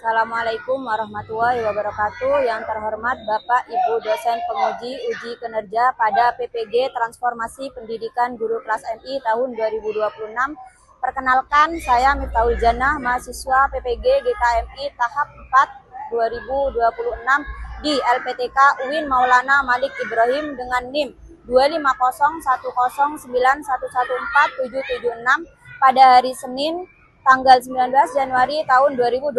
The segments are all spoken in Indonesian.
Assalamualaikum warahmatullahi wabarakatuh. Yang terhormat Bapak Ibu dosen penguji uji kinerja pada PPG Transformasi Pendidikan Guru Kelas MI tahun 2026. Perkenalkan, saya Miftahul Jannah, mahasiswa PPG GKMI tahap 4 2026 di LPTK UIN Maulana Malik Ibrahim dengan NIM 2501091147776 pada hari Senin tanggal 19 Januari tahun 2026.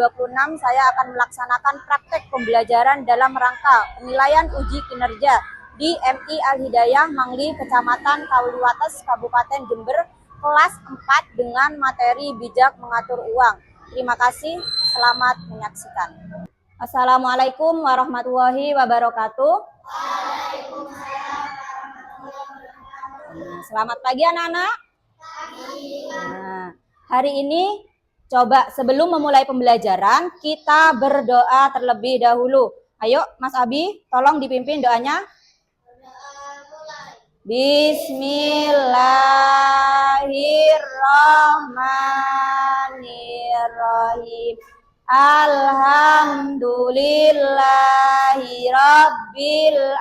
Saya akan melaksanakan praktek pembelajaran dalam rangka penilaian uji kinerja di MI Al-Hidayah Mangli, Kecamatan Kaliwates, Kabupaten Jember, kelas 4 dengan materi bijak mengatur uang. Terima kasih, selamat menyaksikan. Assalamualaikum warahmatullahi wabarakatuh. Selamat pagi anak-anak. Hari ini coba sebelum memulai pembelajaran kita berdoa terlebih dahulu. Ayo Mas Abi, tolong dipimpin doanya. Bismillahirrahmanirrahim. Alhamdulillahi rabbil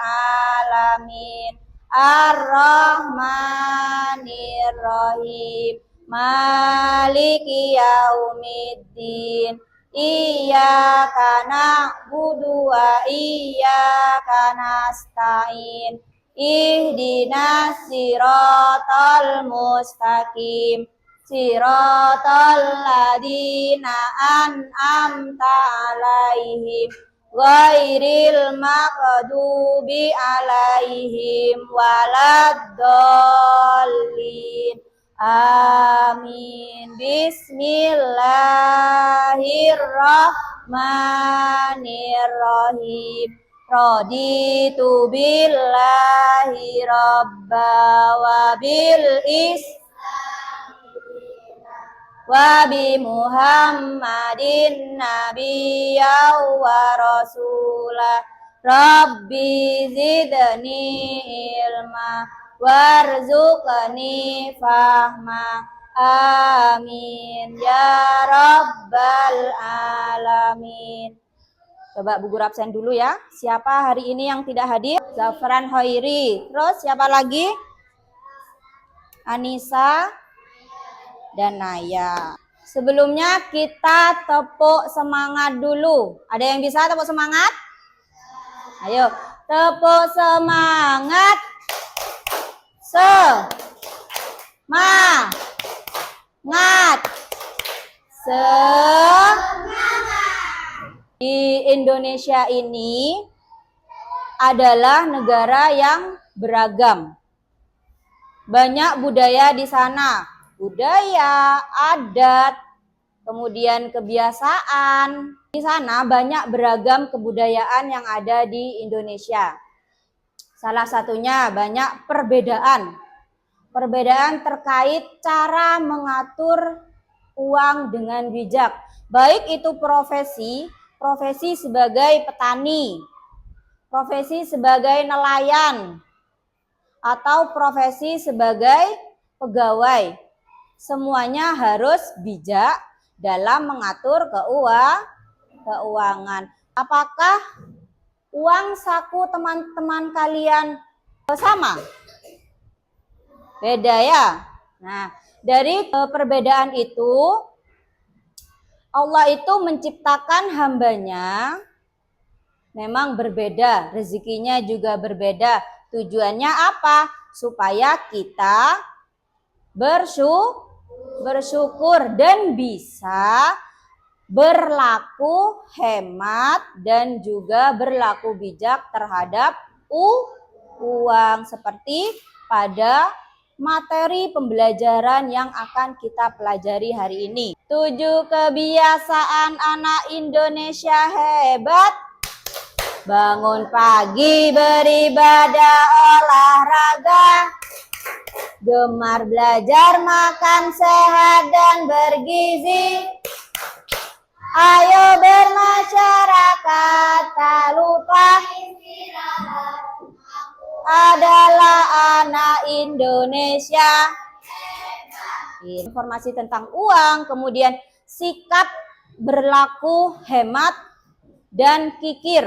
alamin. Ar-Rahmanir-Rahim. Maliki yaumiddin. Iyyaka na'budu wa iyyaka nasta'in. Ihdinas siratal mustaqim. Siratal ladzina an'amta 'alaihim ghairil maghdubi 'alaihim waladdallin. Amin. Bismillahirrahmanirrahim. Raditu billahi rabba wa bil wa bi Muhammadin nabiyya wa rasulah. Rabbi zidni ilma warzuqni fahma. Amin ya rabbal alamin. Coba Bu Guru absen dulu ya. Siapa hari ini yang tidak hadir? Zafran Hoiri. Terus siapa lagi? Anissa dan Naya. Sebelumnya kita tepuk semangat dulu. Ada yang bisa tepuk semangat? Ayo, tepuk semangat. Semangat. Di Indonesia ini adalah negara yang beragam. Banyak budaya di sana. Budaya, adat, kemudian kebiasaan. Di sana banyak beragam kebudayaan yang ada di Indonesia. Salah satunya banyak perbedaan. Perbedaan terkait cara mengatur uang dengan bijak. Baik itu profesi sebagai petani, profesi sebagai nelayan, atau profesi sebagai pegawai. Semuanya harus bijak dalam mengatur keuangan. Apakah uang saku teman-teman kalian sama? Beda ya? Nah, dari perbedaan itu, Allah itu menciptakan hambanya memang berbeda, rezekinya juga berbeda. Tujuannya apa? Supaya kita bersyukur dan bisa berlaku hemat dan juga berlaku bijak terhadap uang, seperti pada materi pembelajaran yang akan kita pelajari hari ini. 7 kebiasaan anak Indonesia hebat. Bangun pagi, beribadah, olahraga, gemar belajar, makan sehat dan bergizi. Ayo bermasyarakat, tak lupa adalah anak Indonesia. Informasi tentang uang, kemudian sikap berlaku hemat dan kikir,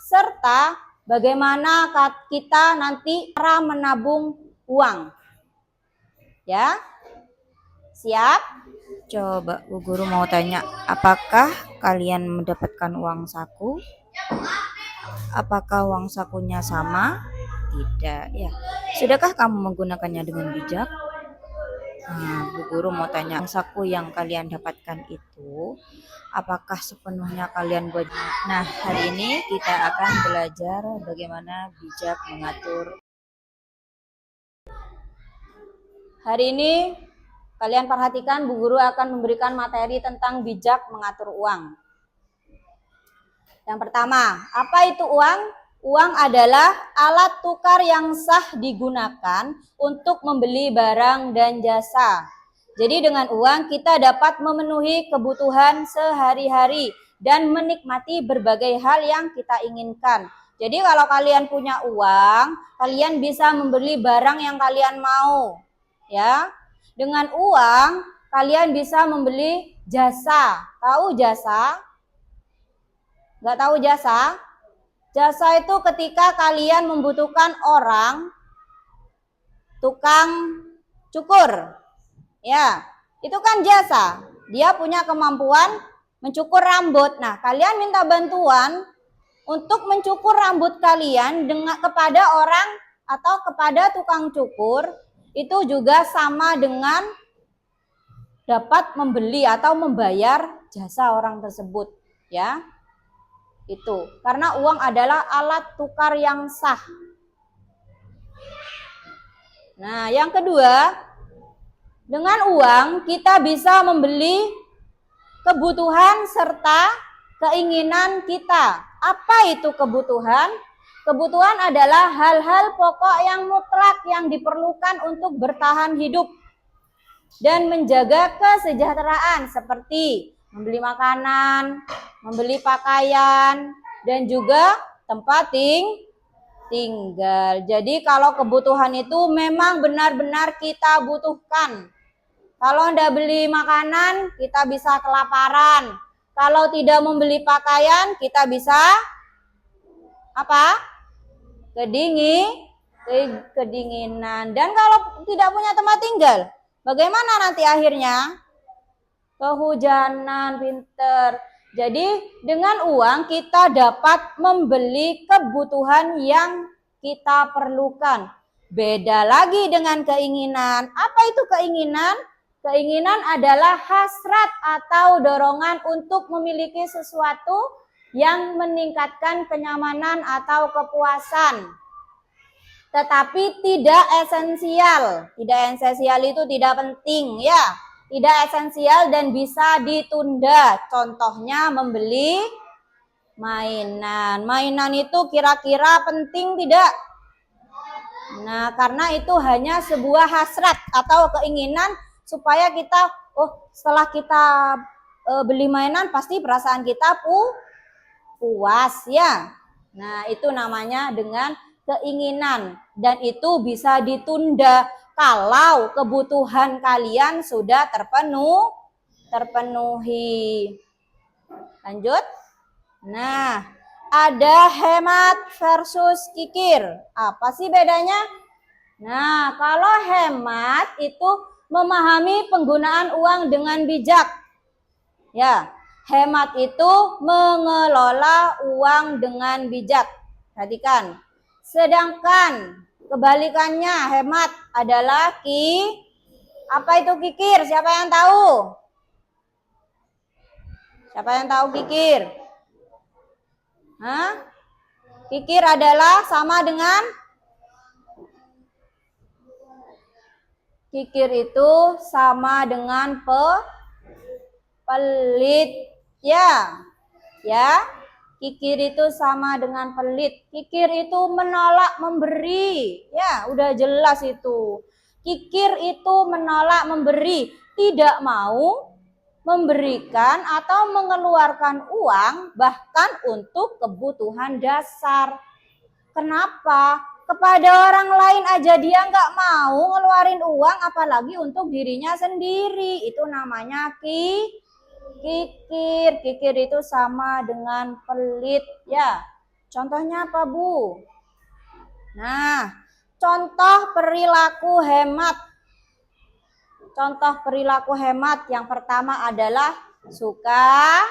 serta bagaimana kita nanti cara menabung uang. Ya, siap? Coba Bu Guru mau tanya, apakah kalian mendapatkan uang saku? Apakah uang sakunya sama? Tidak, ya. Sudahkah kamu menggunakannya dengan bijak? Nah, Bu Guru mau tanya, uang saku yang kalian dapatkan itu, apakah sepenuhnya kalian buat? Nah, hari ini kita akan belajar bagaimana bijak mengatur. Hari ini kalian perhatikan, Bu Guru akan memberikan materi tentang bijak mengatur uang. Yang pertama, apa itu uang? Uang adalah alat tukar yang sah digunakan untuk membeli barang dan jasa. Jadi dengan uang kita dapat memenuhi kebutuhan sehari-hari dan menikmati berbagai hal yang kita inginkan. Jadi kalau kalian punya uang, kalian bisa membeli barang yang kalian mau. Ya, dengan uang kalian bisa membeli jasa. Tahu jasa? Nggak tahu jasa? Jasa itu ketika kalian membutuhkan orang tukang cukur. Ya, itu kan jasa. Dia punya kemampuan mencukur rambut. Nah, kalian minta bantuan untuk mencukur rambut kalian kepada orang atau kepada tukang cukur, itu juga sama dengan dapat membeli atau membayar jasa orang tersebut, ya. Itu karena uang adalah alat tukar yang sah. Nah, yang kedua, dengan uang kita bisa membeli kebutuhan serta keinginan kita. Apa itu kebutuhan? Kebutuhan adalah hal-hal pokok yang mutlak yang diperlukan untuk bertahan hidup dan menjaga kesejahteraan, seperti membeli makanan, membeli pakaian, dan juga tempat tinggal. Jadi kalau kebutuhan itu memang benar-benar kita butuhkan. Kalau tidak beli makanan, kita bisa kelaparan. Kalau tidak membeli pakaian, kita bisa apa? Kedinginan. Dan kalau tidak punya tempat tinggal, bagaimana nanti akhirnya? Kehujanan. Pinter. Jadi dengan uang kita dapat membeli kebutuhan yang kita perlukan. Beda lagi dengan keinginan. Apa itu keinginan? Keinginan adalah hasrat atau dorongan untuk memiliki sesuatu yang meningkatkan kenyamanan atau kepuasan. Tetapi tidak esensial. Tidak esensial itu tidak penting, ya. Tidak esensial dan bisa ditunda. Contohnya membeli mainan. Mainan itu kira-kira penting tidak? Nah, karena itu hanya sebuah hasrat atau keinginan supaya kita, setelah kita beli mainan pasti perasaan kita puas, ya. Nah, itu namanya dengan keinginan, dan itu bisa ditunda kalau kebutuhan kalian sudah terpenuhi. Lanjut. Nah, ada hemat versus kikir. Apa sih bedanya? Nah, kalau hemat itu memahami penggunaan uang dengan bijak. Ya, hemat itu mengelola uang dengan bijak. Perhatikan. Sedangkan kebalikannya hemat adalah apa itu kikir? Siapa yang tahu? Siapa yang tahu kikir? Hah? Kikir adalah sama dengan pelit, ya. Kikir itu sama dengan pelit. Kikir itu menolak memberi. Ya, udah jelas itu. Kikir itu menolak memberi, tidak mau memberikan atau mengeluarkan uang bahkan untuk kebutuhan dasar. Kenapa? Kepada orang lain aja dia nggak mau ngeluarin uang, apalagi untuk dirinya sendiri. Itu namanya Kikir. Kikir itu sama dengan pelit ya. Contohnya apa, Bu? Nah, contoh perilaku hemat. Contoh perilaku hemat yang pertama adalah suka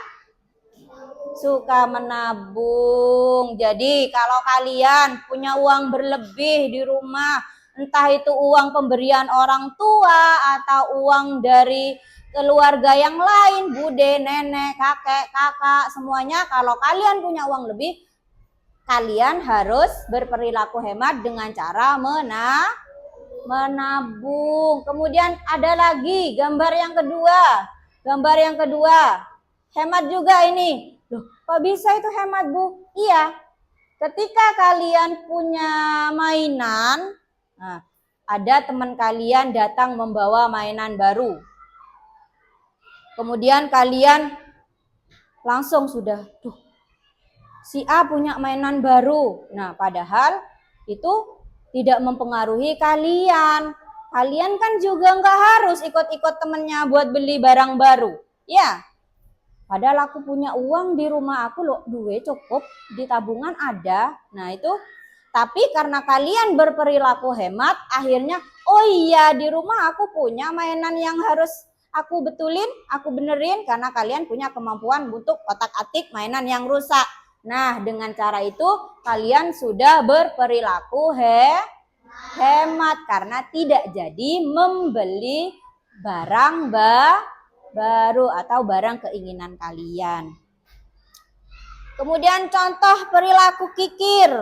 menabung. Jadi kalau kalian punya uang berlebih di rumah, entah itu uang pemberian orang tua atau uang dari keluarga yang lain, bude, nenek, kakek, kakak, semuanya, kalau kalian punya uang lebih, kalian harus berperilaku hemat dengan cara menabung. Kemudian ada lagi gambar yang kedua. Gambar yang kedua, hemat juga ini. Loh, kok bisa itu hemat, Bu? Iya. Ketika kalian punya mainan, nah, ada teman kalian datang membawa mainan baru. Kemudian kalian langsung sudah, si A punya mainan baru. Nah, padahal itu tidak mempengaruhi kalian. Kalian kan juga nggak harus ikut-ikut temennya buat beli barang baru. Ya, padahal aku punya uang di rumah aku loh, duit cukup, di tabungan ada. Nah itu, tapi karena kalian berperilaku hemat, akhirnya, oh iya di rumah aku punya mainan yang harus aku betulin, aku benerin, karena kalian punya kemampuan untuk otak-atik mainan yang rusak. Nah, dengan cara itu kalian sudah berperilaku hemat karena tidak jadi membeli barang baru atau barang keinginan kalian. Kemudian contoh perilaku kikir.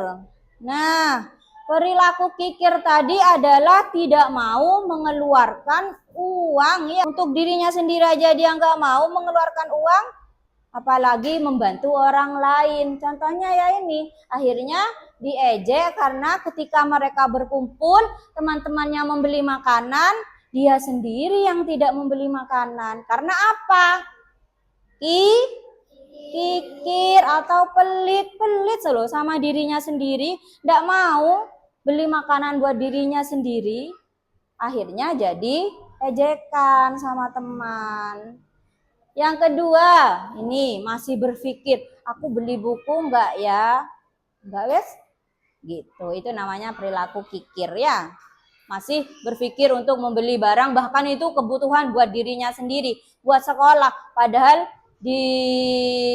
Nah, perilaku kikir tadi adalah tidak mau mengeluarkan uang ya. Untuk dirinya sendiri aja dia nggak mau mengeluarkan uang, apalagi membantu orang lain. Contohnya ya ini, akhirnya diejek karena ketika mereka berkumpul, teman-temannya membeli makanan, dia sendiri yang tidak membeli makanan. Karena apa? Kikir atau pelit loh sama dirinya sendiri, tidak mau beli makanan buat dirinya sendiri. Akhirnya jadi ejekan sama teman. Yang kedua, ini masih berpikir, aku beli buku enggak ya? Enggak wes? Gitu, itu namanya perilaku kikir ya. Masih berpikir untuk membeli barang, bahkan itu kebutuhan buat dirinya sendiri, buat sekolah. Padahal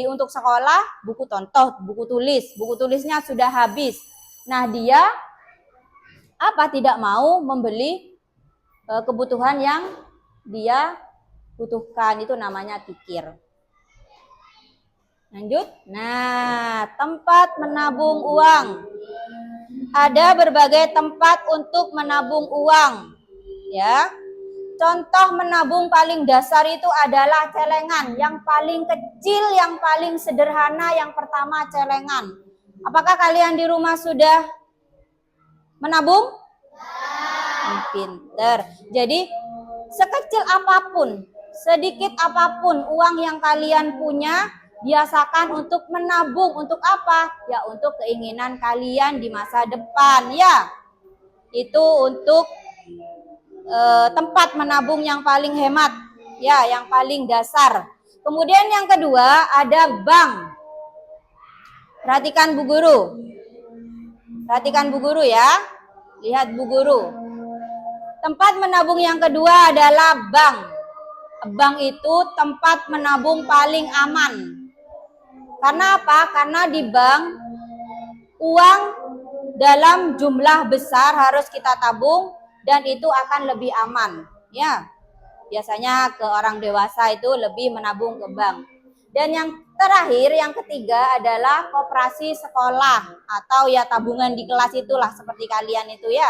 untuk sekolah, buku tonton, buku tulisnya sudah habis. Nah dia tidak mau membeli kebutuhan yang dia butuhkan, itu namanya kikir. Lanjut. Nah, tempat menabung uang. Ada berbagai tempat untuk menabung uang. Ya. Contoh menabung paling dasar itu adalah celengan. Yang paling kecil, yang paling sederhana, yang pertama celengan. Apakah kalian di rumah sudah menabung? Pinter. Jadi sekecil apapun, sedikit apapun uang yang kalian punya, biasakan untuk menabung. Untuk apa? Ya untuk keinginan kalian di masa depan ya. Itu untuk tempat menabung yang paling hemat ya, yang paling dasar. Kemudian yang kedua ada bank. Perhatikan Bu Guru. Perhatikan Bu Guru ya. Lihat Bu Guru. Tempat menabung yang kedua adalah bank. Bank itu tempat menabung paling aman. Karena apa? Karena di bank uang dalam jumlah besar harus kita tabung dan itu akan lebih aman. Ya, biasanya ke orang dewasa itu lebih menabung ke bank. Dan yang terakhir, yang ketiga adalah koperasi sekolah atau ya tabungan di kelas itulah seperti kalian itu ya.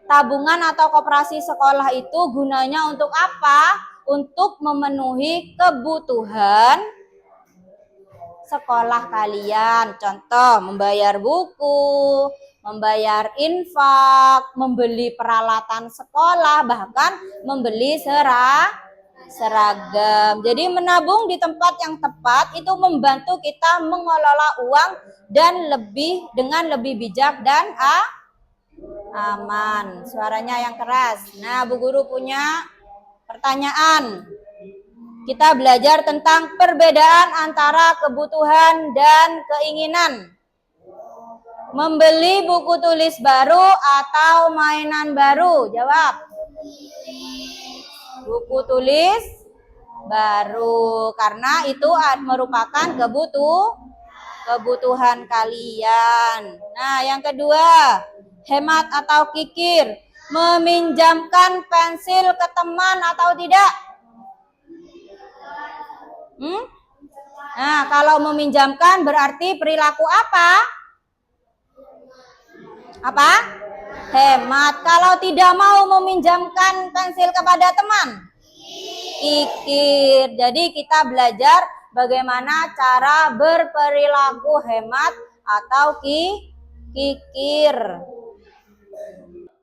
Tabungan atau koperasi sekolah itu gunanya untuk apa? Untuk memenuhi kebutuhan sekolah kalian. Contoh, membayar buku, membayar infak, membeli peralatan sekolah, bahkan membeli seragam. Jadi menabung di tempat yang tepat itu membantu kita mengelola uang dan dengan lebih bijak dan aman. Suaranya yang keras. Nah, Bu Guru punya pertanyaan. Kita belajar tentang perbedaan antara kebutuhan dan keinginan. Membeli buku tulis baru atau mainan baru? Jawab. Buku tulis baru, karena itu merupakan kebutuhan kalian. Nah, yang kedua, hemat atau kikir. Meminjamkan pensil ke teman atau tidak? Nah, kalau meminjamkan berarti perilaku apa? Apa? Hemat. Kalau tidak mau meminjamkan pensil kepada teman? Kikir. Jadi kita belajar bagaimana cara berperilaku hemat atau kikir.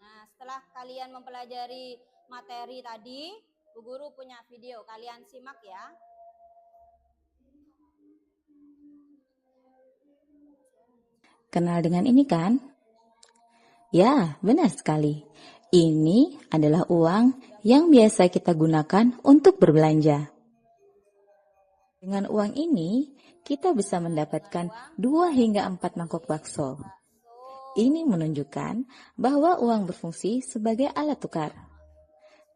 Nah, setelah kalian mempelajari materi tadi, Bu Guru punya video, kalian simak ya. Kenal dengan ini kan? Ya, benar sekali. Ini adalah uang yang biasa kita gunakan untuk berbelanja. Dengan uang ini, kita bisa mendapatkan 2 hingga 4 mangkok bakso. Ini menunjukkan bahwa uang berfungsi sebagai alat tukar.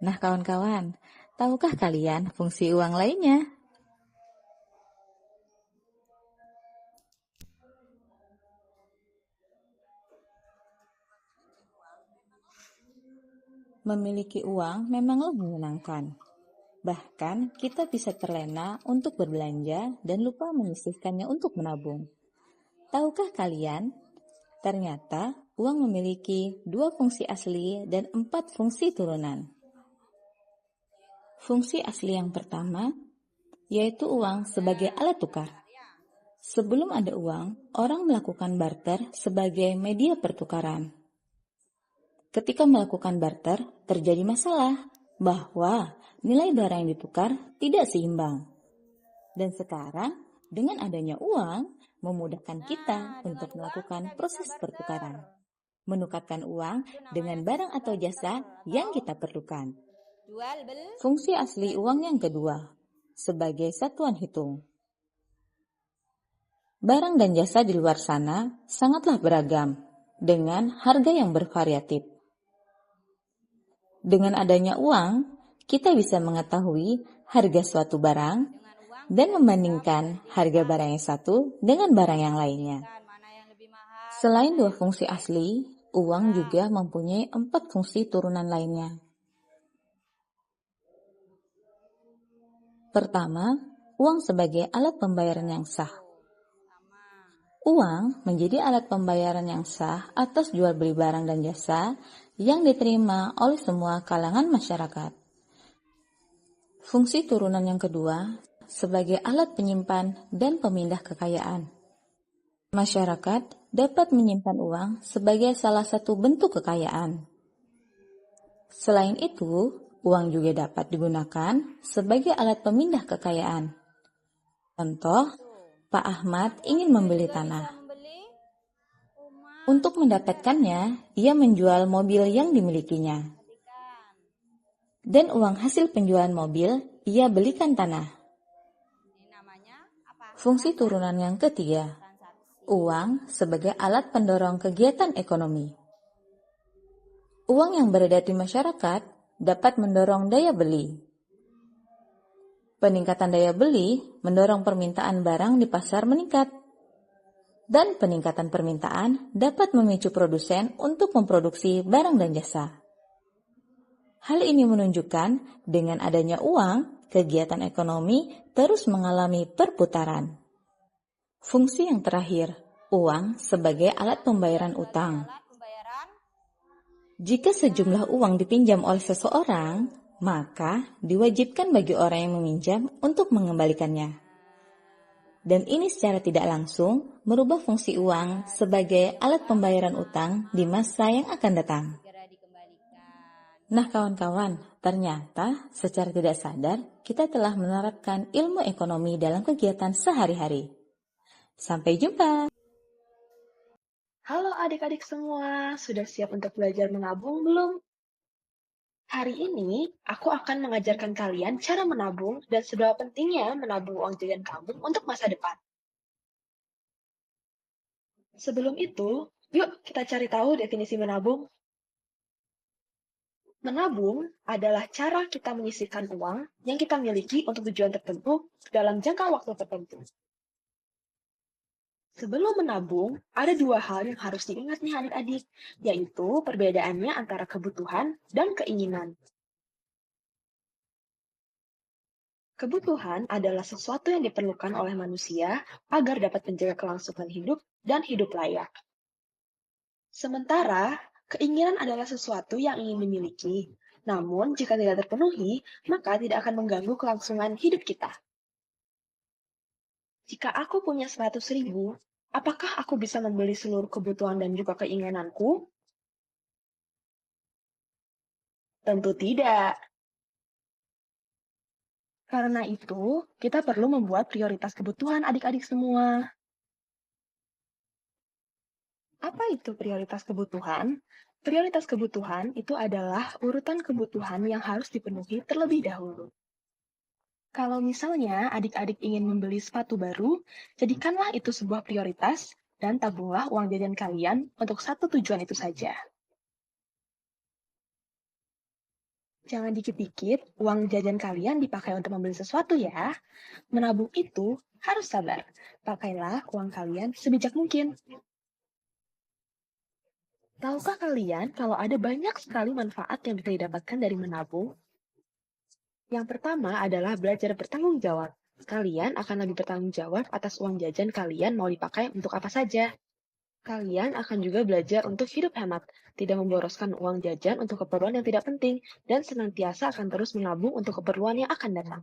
Nah, kawan-kawan, tahukah kalian fungsi uang lainnya? Memiliki uang memang lebih menyenangkan. Bahkan kita bisa terlena untuk berbelanja dan lupa menyisihkannya untuk menabung. Tahukah kalian? Ternyata uang memiliki 2 fungsi asli dan 4 fungsi turunan. Fungsi asli yang pertama yaitu uang sebagai alat tukar. Sebelum ada uang, orang melakukan barter sebagai media pertukaran. Ketika melakukan barter, terjadi masalah bahwa nilai barang yang ditukar tidak seimbang. Dan sekarang, dengan adanya uang, memudahkan kita untuk melakukan proses pertukaran. Menukarkan uang dengan barang atau jasa yang kita perlukan. Fungsi asli uang yang kedua, sebagai satuan hitung. Barang dan jasa di luar sana sangatlah beragam, dengan harga yang bervariatif. Dengan adanya uang, kita bisa mengetahui harga suatu barang dan membandingkan harga barang yang satu dengan barang yang lainnya. Selain 2 fungsi asli, uang juga mempunyai 4 fungsi turunan lainnya. Pertama, uang sebagai alat pembayaran yang sah. Uang menjadi alat pembayaran yang sah atas jual beli barang dan jasa yang diterima oleh semua kalangan masyarakat. Fungsi turunan yang kedua sebagai alat penyimpan dan pemindah kekayaan. Masyarakat dapat menyimpan uang sebagai salah satu bentuk kekayaan. Selain itu, uang juga dapat digunakan sebagai alat pemindah kekayaan. Contoh, Pak Ahmad ingin membeli tanah. Untuk mendapatkannya, ia menjual mobil yang dimilikinya. Dan uang hasil penjualan mobil, ia belikan tanah. Fungsi turunan yang ketiga, uang sebagai alat pendorong kegiatan ekonomi. Uang yang beredar di masyarakat dapat mendorong daya beli. Peningkatan daya beli mendorong permintaan barang di pasar meningkat. Dan peningkatan permintaan dapat memicu produsen untuk memproduksi barang dan jasa. Hal ini menunjukkan dengan adanya uang, kegiatan ekonomi terus mengalami perputaran. Fungsi yang terakhir, uang sebagai alat pembayaran utang. Jika sejumlah uang dipinjam oleh seseorang, maka diwajibkan bagi orang yang meminjam untuk mengembalikannya. Dan ini secara tidak langsung merubah fungsi uang sebagai alat pembayaran utang di masa yang akan datang. Nah kawan-kawan, ternyata secara tidak sadar kita telah menerapkan ilmu ekonomi dalam kegiatan sehari-hari. Sampai jumpa! Halo adik-adik semua, sudah siap untuk belajar menabung belum? Hari ini, aku akan mengajarkan kalian cara menabung dan seberapa pentingnya menabung uang jajan kamu untuk masa depan. Sebelum itu, yuk kita cari tahu definisi menabung. Menabung adalah cara kita menyisihkan uang yang kita miliki untuk tujuan tertentu dalam jangka waktu tertentu. Sebelum menabung, ada dua hal yang harus diingat nih adik-adik, yaitu perbedaannya antara kebutuhan dan keinginan. Kebutuhan adalah sesuatu yang diperlukan oleh manusia agar dapat menjaga kelangsungan hidup dan hidup layak. Sementara, keinginan adalah sesuatu yang ingin dimiliki. Namun, jika tidak terpenuhi, maka tidak akan mengganggu kelangsungan hidup kita. Jika aku punya 100.000, apakah aku bisa membeli seluruh kebutuhan dan juga keinginanku? Tentu tidak. Karena itu, kita perlu membuat prioritas kebutuhan adik-adik semua. Apa itu prioritas kebutuhan? Prioritas kebutuhan itu adalah urutan kebutuhan yang harus dipenuhi terlebih dahulu. Kalau misalnya adik-adik ingin membeli sepatu baru, jadikanlah itu sebuah prioritas dan tabunglah uang jajan kalian untuk satu tujuan itu saja. Jangan dikit-dikit uang jajan kalian dipakai untuk membeli sesuatu ya. Menabung itu harus sabar. Pakailah uang kalian sebijak mungkin. Tahukah kalian kalau ada banyak sekali manfaat yang bisa didapatkan dari menabung? Yang pertama adalah belajar bertanggung jawab. Kalian akan lebih bertanggung jawab atas uang jajan kalian mau dipakai untuk apa saja. Kalian akan juga belajar untuk hidup hemat, tidak memboroskan uang jajan untuk keperluan yang tidak penting, dan senantiasa akan terus menabung untuk keperluan yang akan datang.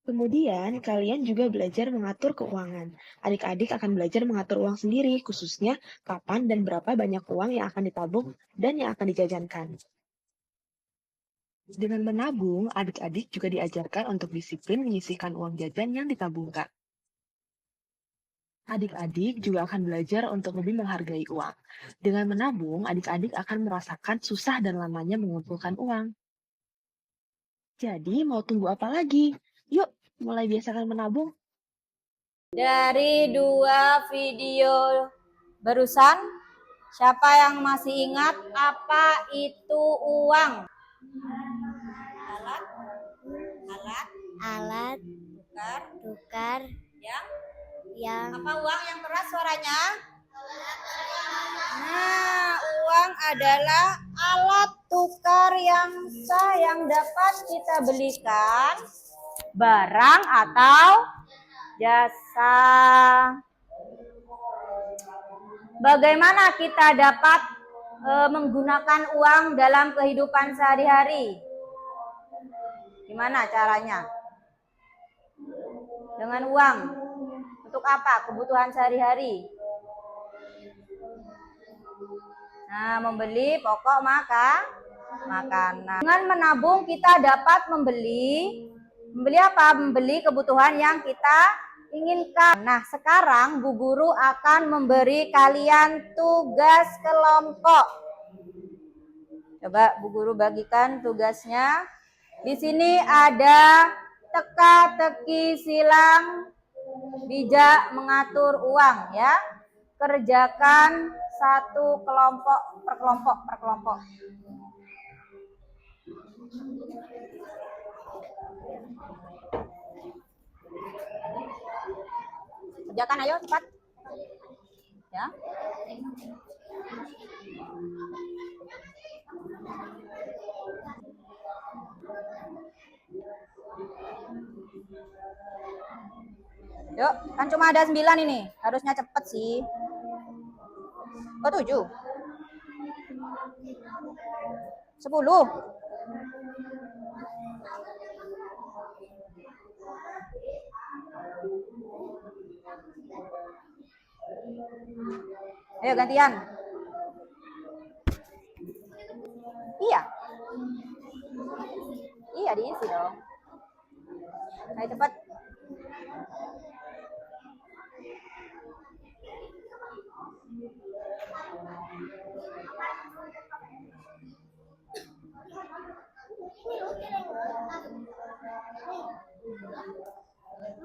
Kemudian, kalian juga belajar mengatur keuangan. Adik-adik akan belajar mengatur uang sendiri, khususnya kapan dan berapa banyak uang yang akan ditabung dan yang akan dijajankan. Dengan menabung, adik-adik juga diajarkan untuk disiplin menyisihkan uang jajan yang ditabungkan. Adik-adik juga akan belajar untuk lebih menghargai uang. Dengan menabung, adik-adik akan merasakan susah dan lamanya mengumpulkan uang. Jadi, mau tunggu apa lagi? Yuk, mulai biasakan menabung. Dari dua video barusan, siapa yang masih ingat apa itu uang? Alat, alat, alat tukar, tukar yang apa uang yang keras suaranya? Nah, uang adalah alat tukar yang sah yang dapat kita belikan barang atau jasa. Bagaimana kita dapat menggunakan uang dalam kehidupan sehari-hari? Gimana caranya? Dengan uang. Untuk apa? Kebutuhan sehari-hari. Nah, membeli pokok makanan. Dengan menabung kita dapat membeli apa? Membeli kebutuhan yang kita inginkan. Nah, sekarang Bu Guru akan memberi kalian tugas kelompok. Coba Bu Guru bagikan tugasnya. Di sini ada teka-teki silang bijak mengatur uang ya. Kerjakan satu kelompok per kelompok. Kerjakan ayo cepat. Ya. Yuk, kan cuma ada 9 ini. Harusnya cepet sih. Oh, 7. 10. Ayo gantian. Iya. Iya, diisi dong. Ayo cepat.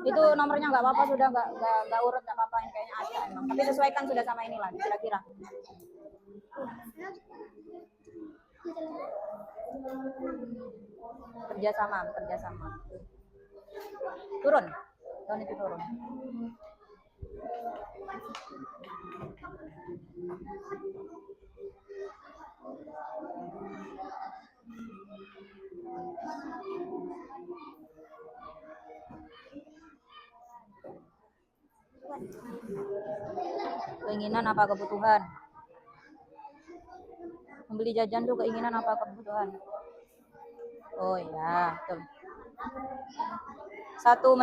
Itu nomornya nggak apa-apa, sudah nggak urut, nggak apa-apa, yang kayaknya ada emang. Tapi sesuaikan sudah sama inilah kira-kira. Kerjasama. Turun. Tahun itu turun. Keinginan apa kebutuhan? Membeli jajan tuh keinginan apa kebutuhan? Oh iya, betul. Satu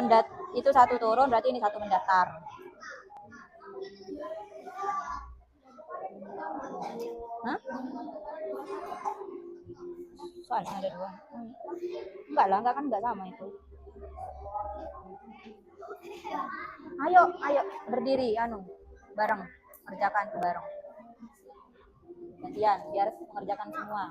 turun, berarti ini satu mendatar. Hah? Soalnya ada dua. Enggak lah, enggak sama itu. Ayo berdiri, bareng, kerjakan bareng. Gantian, biar mengerjakan semua.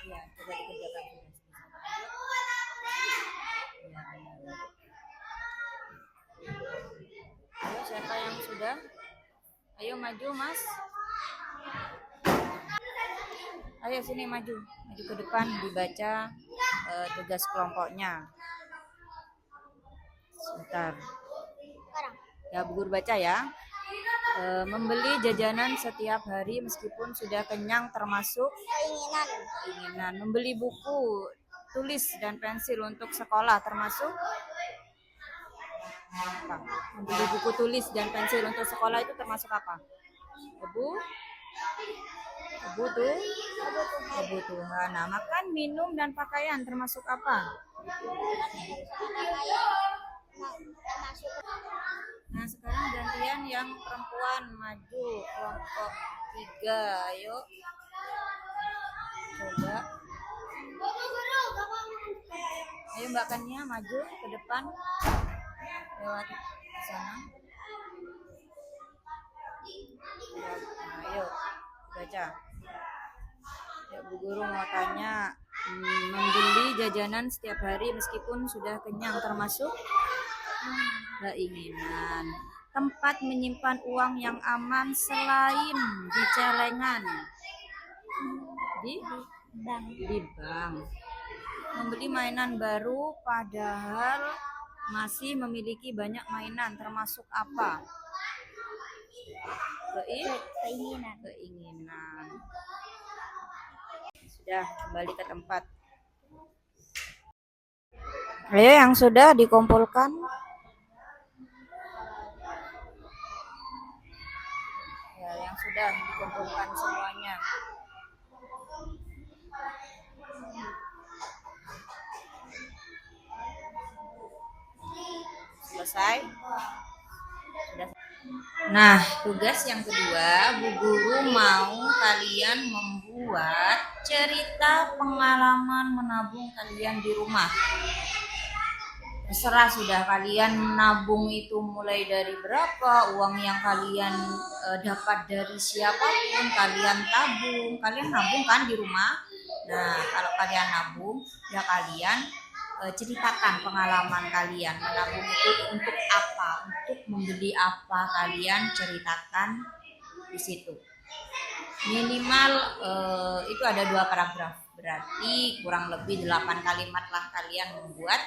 Ya, coba dikerjakan. Ayo, siapa yang sudah? Ayo maju, Mas. Ayo sini maju ke depan, dibaca tugas kelompoknya. Sebentar. Ya, Bu Guru baca ya. Membeli jajanan setiap hari meskipun sudah kenyang termasuk keinginan. Membeli buku tulis dan pensil untuk sekolah termasuk apa? Membeli buku tulis dan pensil untuk sekolah itu termasuk apa? Kebutuhan. Nah, makan, minum, dan pakaian termasuk apa? Nah, sekarang gantian yang perempuan maju, kelompok 3, ayo. Coba. Ayo Mbak Kania maju ke depan. Lewat sana. Ayo, baca. Ya, Bu Guru mau tanya, membeli jajanan setiap hari meskipun sudah kenyang termasuk keinginan. Tempat menyimpan uang yang aman selain di celengan. Di bank. Membeli mainan baru padahal masih memiliki banyak mainan termasuk apa? Keinginan. Sudah, kembali ke tempat. Ayo yang sudah dikumpulkan. Ya, yang sudah dikumpulkan semuanya. Selesai? Sudah. Nah, tugas yang kedua, Bu Guru mau kalian membuat cerita pengalaman menabung kalian di rumah. Terserah sudah kalian menabung itu mulai dari berapa, uang yang kalian dapat dari siapapun, kalian nabung kan di rumah. Nah, kalau kalian nabung, ya kalian ceritakan pengalaman kalian menabung itu untuk apa, untuk membeli apa, kalian ceritakan di situ. Minimal itu ada 2 paragraf, berarti kurang lebih 8 kalimat lah kalian membuat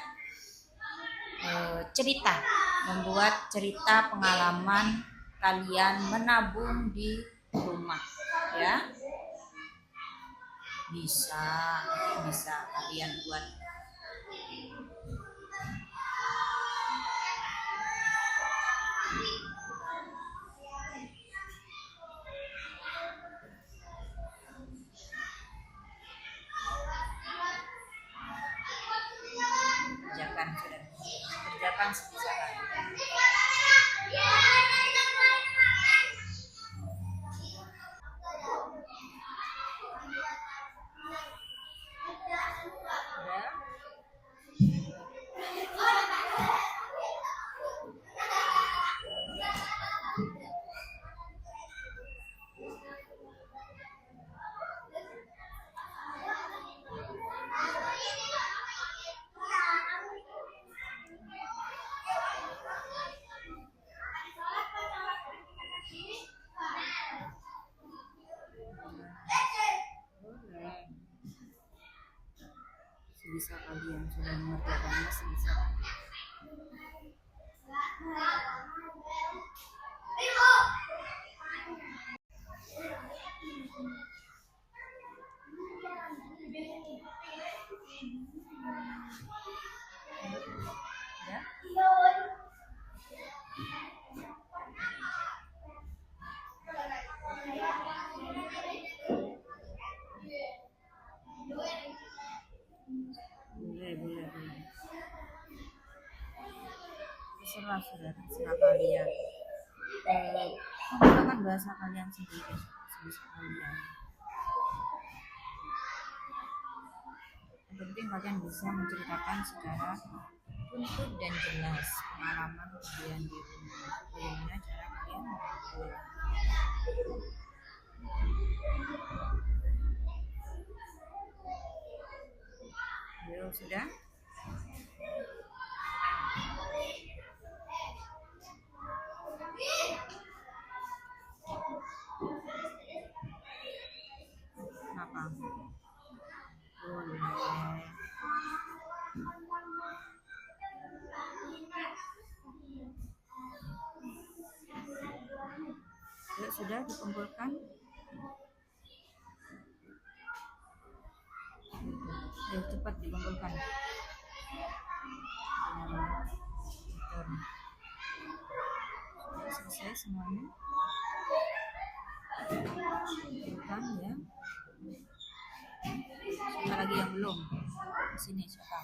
membuat cerita pengalaman kalian menabung di rumah, ya. Bisa kalian buat. Kerjakan sebisa kalian. bisa kalian sudah mengerjakannya sebisa. Ya. Boleh. Terserah kalian. Menggunakan bahasa kalian sendiri sebisa kalian. Yang penting kalian bisa menceritakan secara runtut dan jelas pengalaman kalian di rumah. Bagaimana cara kalian mengatur. Ayo, sudah? Kenapa? Boleh. Ya, sudah dikumpulkan? Ayo cepat dikumpulkan. Sudah selesai semuanya? Bukan ya? Siapa lagi yang belum? Di sini siapa?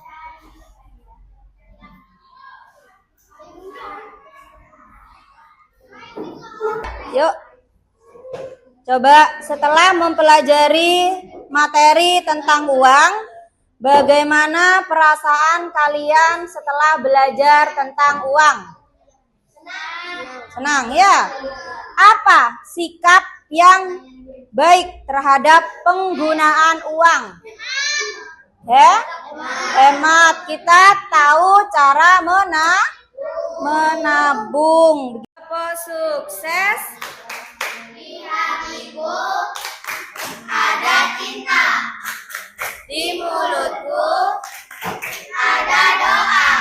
Yuk, coba setelah mempelajari materi tentang uang, bagaimana perasaan kalian setelah belajar tentang uang? Senang ya? Apa sikap yang baik terhadap penggunaan uang? Ya, hemat. Kita tahu cara menabung. Sukses. Ada cinta. Di mulutku Ada doa.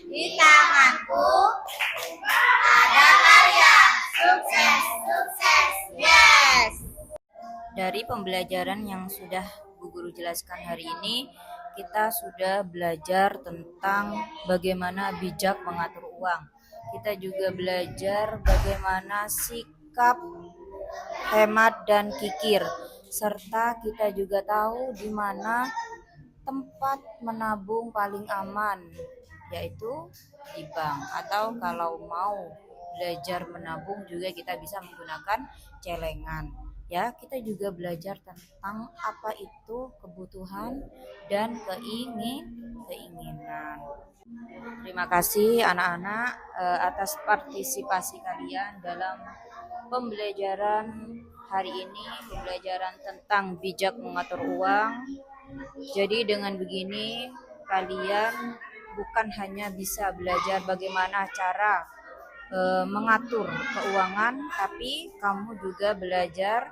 di tanganku Ada karya. Sukses. yes. Dari pembelajaran yang sudah Bu Guru jelaskan hari ini, kita sudah belajar tentang bagaimana bijak mengatur uang. Kita juga belajar bagaimana sikap hemat dan kikir, serta kita juga tahu di mana tempat menabung paling aman, yaitu di bank. Atau kalau mau belajar menabung juga kita bisa menggunakan celengan. Ya, kita juga belajar tentang apa itu kebutuhan dan keinginan. Terima kasih anak-anak atas partisipasi kalian dalam pembelajaran hari ini, pembelajaran tentang bijak mengatur uang. Jadi dengan begini kalian bukan hanya bisa belajar bagaimana cara mengatur keuangan, tapi kamu juga belajar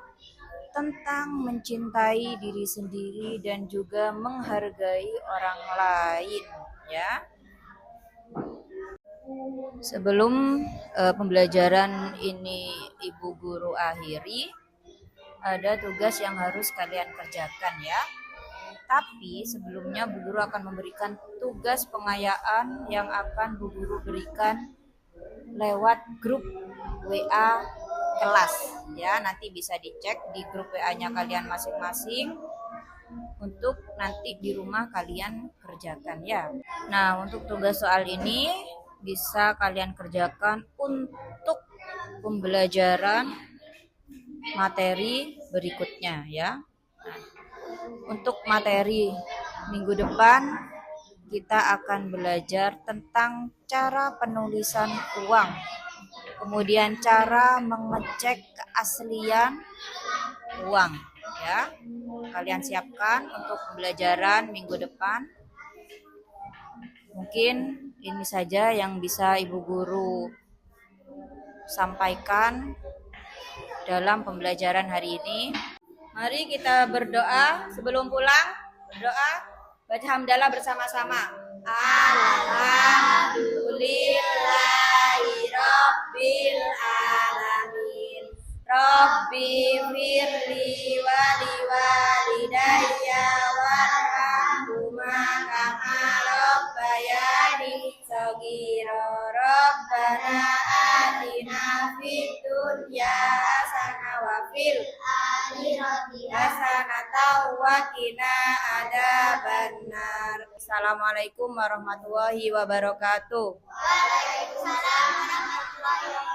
tentang mencintai diri sendiri dan juga menghargai orang lain, ya. Sebelum pembelajaran ini Ibu Guru akhiri, ada tugas yang harus kalian kerjakan ya. Tapi sebelumnya Bu Guru akan memberikan tugas pengayaan yang akan Bu Guru berikan lewat grup WA kelas ya. Nanti bisa dicek di grup WA-nya kalian masing-masing untuk nanti di rumah kalian kerjakan ya. Nah, untuk tugas soal ini bisa kalian kerjakan untuk pembelajaran materi berikutnya ya. Nah, untuk materi minggu depan kita akan belajar tentang cara penulisan uang, kemudian cara mengecek keaslian uang ya. Kalian siapkan untuk pembelajaran minggu depan. Mungkin ini saja yang bisa Ibu Guru sampaikan dalam pembelajaran hari ini. Mari kita berdoa sebelum pulang. Berdoa. Baca hamdalah bersama-sama. Alhamdulillahi rabbil alamin. Rabbi firli wali walidayya warhamhuma kama rabbayani shaghira. Rabbana atina fid dunya hasanah wa fil akhirati hasanah wa qina adzabannar. Assalamualaikum warahmatullahi wabarakatuh. Waalaikumsalam warahmatullahi wabarakatuh.